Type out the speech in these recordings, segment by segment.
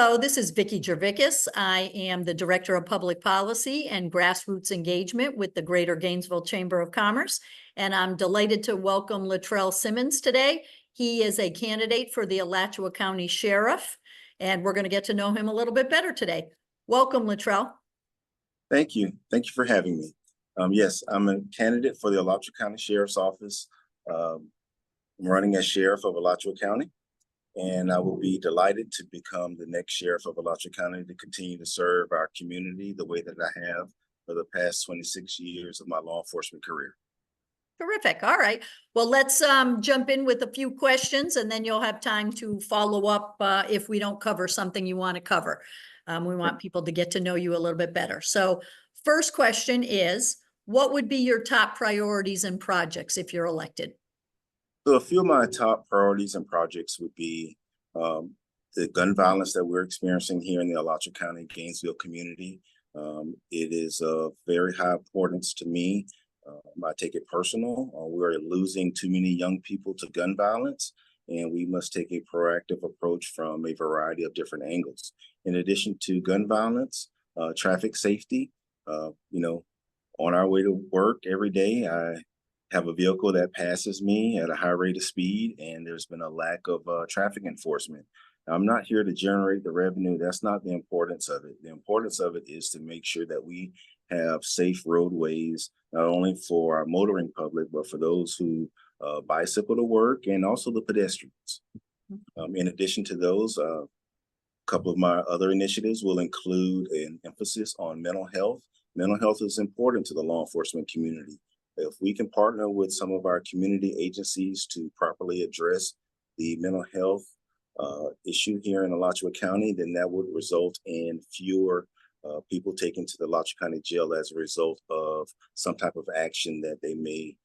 Hello, this is Vicki Jervickas. I am the Director of Public Policy and Grassroots Engagement with the Greater Gainesville Chamber of Commerce, and I'm delighted to welcome Latrell Simmons today. He is a candidate for the Alachua County Sheriff, and we're going to get to know him a little bit better today. Welcome, Latrell. Thank you. Thank you for having me. Yes, I'm a candidate for the Alachua County Sheriff's Office. I'm running as Sheriff of Alachua County, and I will be delighted to become the next Sheriff of Alachua County to continue to serve our community the way that I have for the past 26 years of my law enforcement career. Terrific. All right. Well, let's jump in with a few questions, and then you'll have time to follow up if we don't cover something you want to cover. We want people to get to know you a little bit better. So first question is, what would be your top priorities and projects if you're elected? So a few of my top priorities and projects would be the gun violence that we're experiencing here in the Alachua County, Gainesville community. It is of very high importance to me. I take it personal. We're losing too many young people to gun violence, and we must take a proactive approach from a variety of different angles. In addition to gun violence, traffic safety, on our way to work every day, I have a vehicle that passes me at a high rate of speed, and there's been a lack of traffic enforcement. I'm not here to generate the revenue. That's not the importance of it. The importance of it is to make sure that we have safe roadways, not only for our motoring public, but for those who bicycle to work and also the pedestrians. In addition to those, a couple of my other initiatives will include an emphasis on mental health. Mental health is important to the law enforcement community. If we can partner with some of our community agencies to properly address the mental health issue here in Alachua County, then that would result in fewer people taken to the Alachua County Jail as a result of some type of action that they may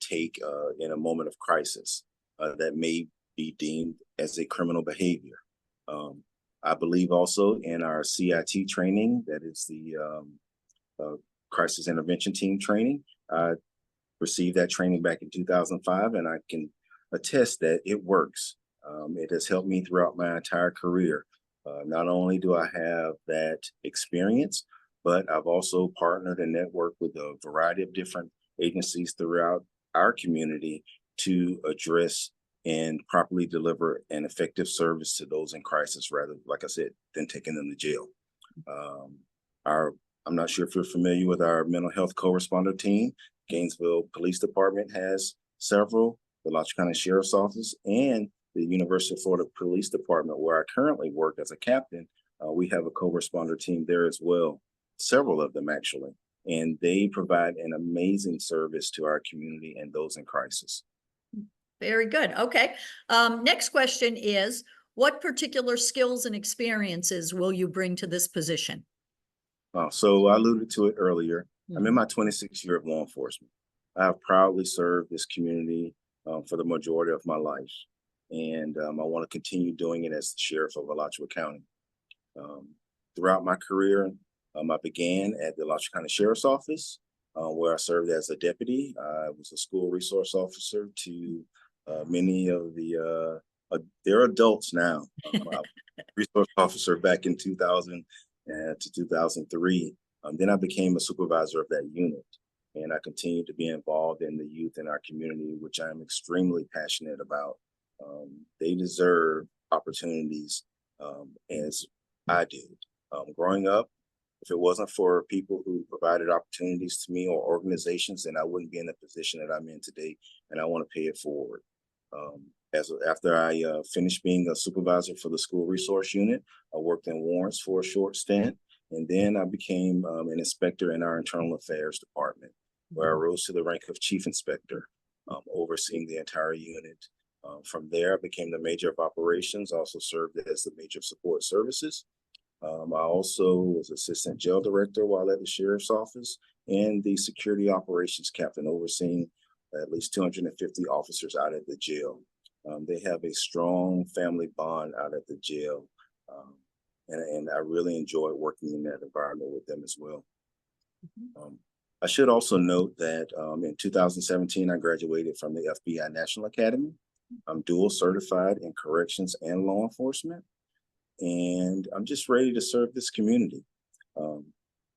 take in a moment of crisis that may be deemed as a criminal behavior. I believe also in our CIT training, that is the Crisis Intervention Team training. I received that training back in 2005, and I can attest that it works. It has helped me throughout my entire career. Not only do I have that experience, but I've also partnered and networked with a variety of different agencies throughout our community to address and properly deliver an effective service to those in crisis, rather, like I said, than taking them to jail. I'm not sure if you're familiar with our mental health co-responder team. Gainesville Police Department has several, the Alachua County Sheriff's Office, and the University of Florida Police Department, where I currently work as a captain. We have a co-responder team there as well, several of them actually, and they provide an amazing service to our community and those in crisis. Very good. Okay. Next question is, what particular skills and experiences will you bring to this position? So I alluded to it earlier. I'm in my 26th year of law enforcement. I have proudly served this community for the majority of my life. And I want to continue doing it as the Sheriff of Alachua County. Throughout my career, I began at the Alachua County Sheriff's Office, where I served as a deputy. I was a school resource officer to many of they're adults now. I was a resource officer back in 2000 to 2003. Then I became a supervisor of that unit, and I continued to be involved in the youth in our community, which I'm extremely passionate about. They deserve opportunities as I did. Growing up, if it wasn't for people who provided opportunities to me or organizations, then I wouldn't be in the position that I'm in today, and I want to pay it forward. After I finished being a supervisor for the school resource unit, I worked in warrants for a short stint, and then I became an inspector in our internal affairs department, where I rose to the rank of chief inspector, overseeing the entire unit. From there, I became the major of operations, also served as the major of support services. I also was assistant jail director while at the sheriff's office, and the security operations captain, overseeing at least 250 officers out at the jail. They have a strong family bond out at the jail, and I really enjoyed working in that environment with them as well. I should also note that in 2017, I graduated from the FBI National Academy. I'm dual certified in corrections and law enforcement. and I'm just ready to serve this community.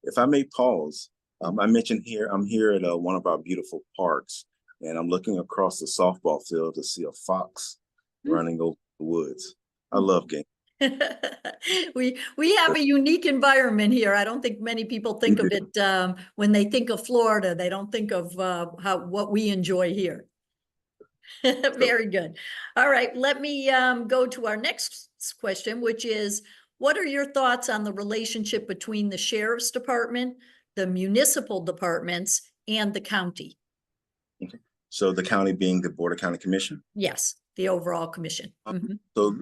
If I may pause, I mentioned here, I'm here at one of our beautiful parks, and I'm looking across the softball field to see a fox running over the woods. I love games. We have a unique environment here. I don't think many people think of it when they think of Florida. They don't think of what we enjoy here. Very good. All right, let me go to our next question, which is, what are your thoughts on the relationship between the sheriff's department, the municipal departments, and the county? Okay. So the county being the Board of County Commission? Yes, the overall commission. So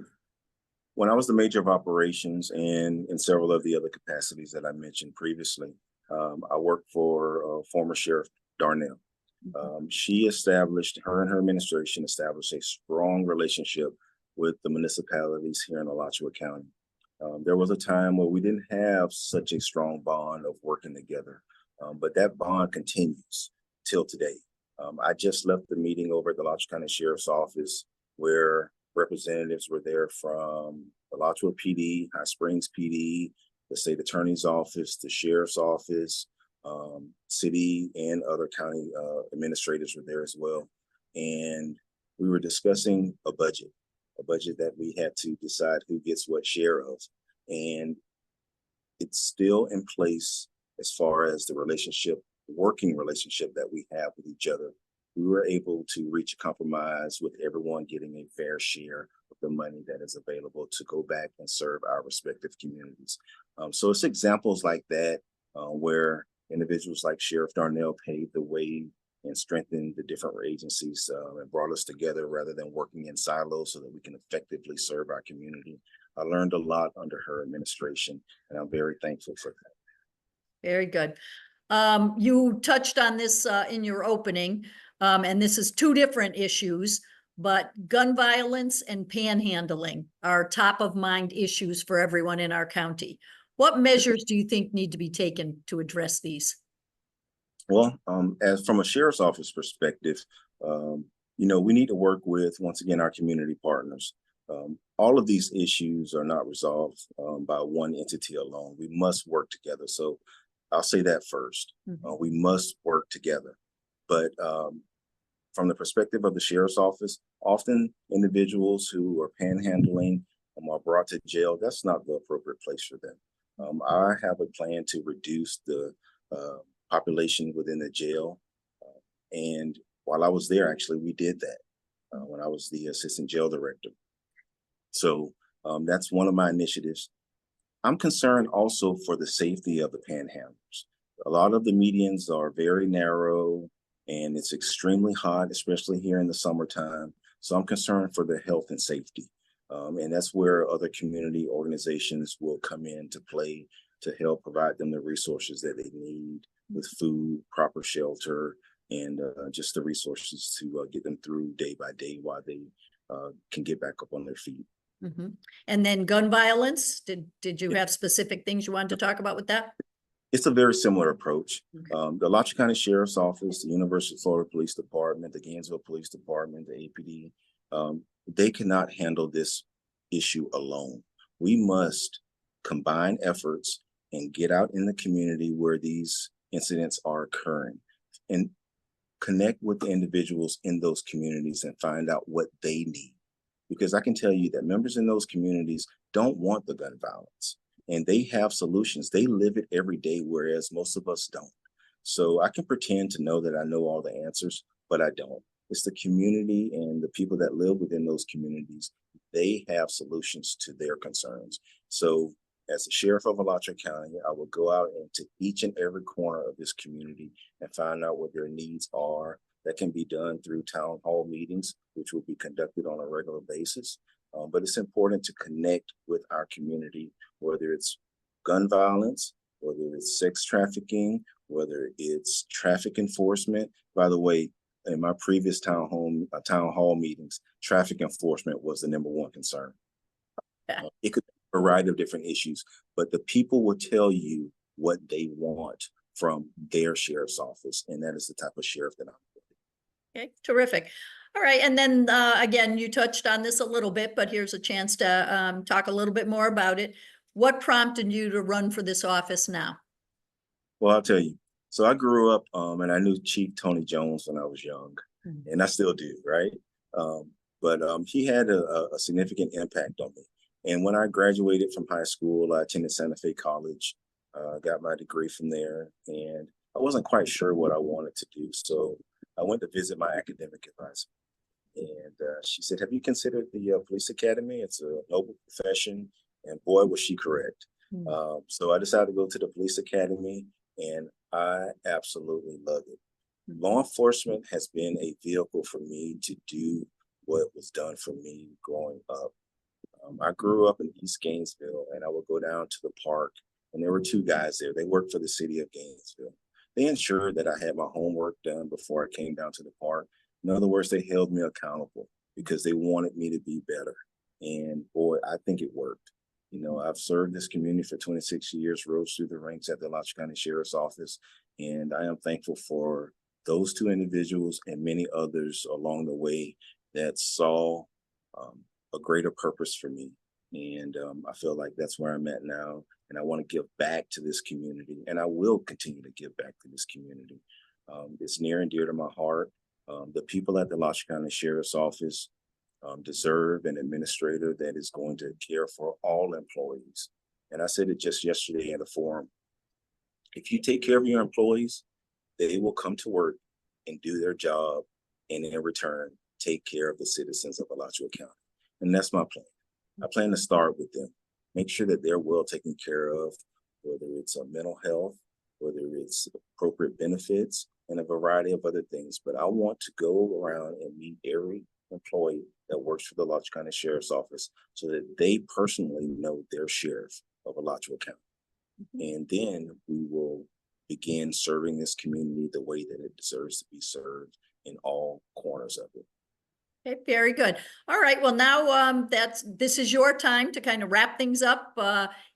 when I was the major of operations and in several of the other capacities that I mentioned previously, I worked for former Sheriff Darnell. Her and her administration established a strong relationship with the municipalities here in Alachua County. There was a time where we didn't have such a strong bond of working together, but that bond continues till today. I just left the meeting over at the Alachua County Sheriff's Office where representatives were there from Alachua PD, High Springs PD, the state attorney's office, the sheriff's office, city and other county administrators were there as well. And we were discussing a budget that we had to decide who gets what share of. And it's still in place as far as the working relationship that we have with each other. We were able to reach a compromise with everyone getting a fair share of the money that is available to go back and serve our respective communities. So it's examples like that where individuals like Sheriff Darnell paved the way and strengthened the different agencies and brought us together rather than working in silos so that we can effectively serve our community. I learned a lot under her administration, and I'm very thankful for that. Very good. You touched on this in your opening, and this is two different issues, but gun violence and panhandling are top of mind issues for everyone in our county. What measures do you think need to be taken to address these? Well, as from a sheriff's office perspective, we need to work with, once again, our community partners. All of these issues are not resolved by one entity alone. We must work together. So I'll say that first. We must work together. But from the perspective of the sheriff's office, often individuals who are panhandling are brought to jail. That's not the appropriate place for them. I have a plan to reduce the population within the jail. And while I was there, actually, we did that when I was the assistant jail director. So that's one of my initiatives. I'm concerned also for the safety of the panhandlers. A lot of the medians are very narrow and it's extremely hot, especially here in the summertime. So I'm concerned for their health and safety. And that's where other community organizations will come into play to help provide them the resources that they need with food, proper shelter, and just the resources to get them through day by day while they can get back up on their feet. And then gun violence, did you have specific things you wanted to talk about with that? It's a very similar approach. The Alachua County Sheriff's Office, the University of Florida Police Department, the Gainesville Police Department, the APD, they cannot handle this issue alone. We must combine efforts and get out in the community where these incidents are occurring and connect with the individuals in those communities and find out what they need. Because I can tell you that members in those communities don't want the gun violence and they have solutions. They live it every day, whereas most of us don't. So I can pretend to know that I know all the answers, but I don't. It's the community and the people that live within those communities. They have solutions to their concerns. So as the sheriff of Alachua County, I will go out into each and every corner of this community and find out what their needs are. That can be done through town hall meetings, which will be conducted on a regular basis. But it's important to connect with our community, whether it's gun violence, whether it's sex trafficking, whether it's traffic enforcement. By the way, in my previous town hall meetings, traffic enforcement was the #1 concern. It could be a variety of different issues, but the people will tell you what they want from their sheriff's office, and that is the type of sheriff that I'm with. Okay, terrific. All right, and then again, you touched on this a little bit, but here's a chance to talk a little bit more about it. What prompted you to run for this office now? Well, I'll tell you. So I grew up and I knew Chief Tony Jones when I was young, Mhm. and I still do, right? But he had a significant impact on me. And when I graduated from high school, I attended Santa Fe College, got my degree from there, and I wasn't quite sure what I wanted to do. So I went to visit my academic advisor. And she said, "Have you considered the police academy? It's a noble profession." And boy, was she correct. Mm. So I decided to go to the police academy, and I absolutely love it. Mm. Law enforcement has been a vehicle for me to do what was done for me growing up. I grew up in East Gainesville, and I would go down to the park, and there were two guys there. They worked for the city of Gainesville. They ensured that I had my homework done before I came down to the park. In other words, they held me accountable because they wanted me to be better. And boy, I think it worked. You know, I've served this community for 26 years, rose through the ranks at the Latrell County Sheriff's Office, and I am thankful for those two individuals and many others along the way that saw um, a greater purpose for me. And I feel like that's where I'm at now. And I want to give back to this community. And I will continue to give back to this community. It's near and dear to my heart. The people at the Latrell County Sheriff's Office deserve an administrator that is going to care for all employees. And I said it just yesterday at a forum. If you take care of your employees, they will come to work and do their job, and in return, take care of the citizens of Alachua County. And that's my plan. I plan to start with them, make sure that they're well taken care of, whether it's a mental health, whether it's appropriate benefits, and a variety of other things. But I want to go around and meet every employee that works for the Alachua County Sheriff's Office so that they personally know their sheriff of Alachua County. And then we will begin serving this community the way that it deserves to be served in all corners of it. Okay, very good. All right, well now this is your time to kind of wrap things up.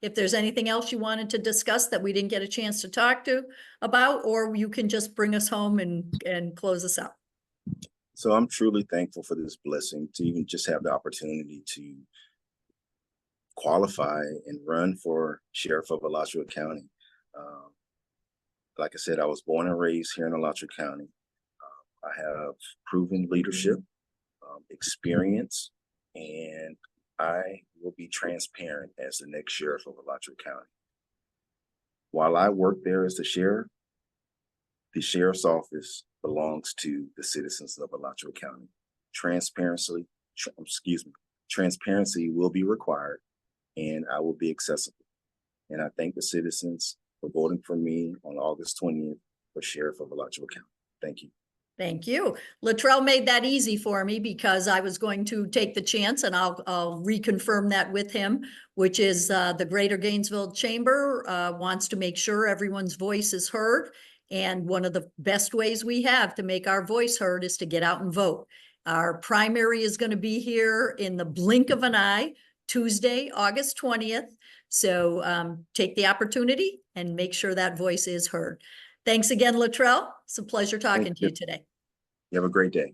If there's anything else you wanted to discuss that we didn't get a chance to talk to about, or you can just bring us home and close us out. So I'm truly thankful for this blessing to even just have the opportunity to qualify and run for sheriff of Alachua County. Um, like I said, I was born and raised here in Alachua County. I have proven leadership, experience, and I will be transparent as the next sheriff of Alachua County. While I work there as the sheriff's office belongs to the citizens of Alachua County. Transparency will be required, and I will be accessible. And I thank the citizens for voting for me on August 20th for sheriff of Alachua County. Thank you. Thank you. Latrell made that easy for me because I was going to take the chance, and I'll reconfirm that with him, which is the Greater Gainesville Chamber wants to make sure everyone's voice is heard. And one of the best ways we have to make our voice heard is to get out and vote. Our primary is going to be here in the blink of an eye, Tuesday, August 20th. So take the opportunity and make sure that voice is heard. Thanks again, Latrell. It's a pleasure talking to you today. You have a great day.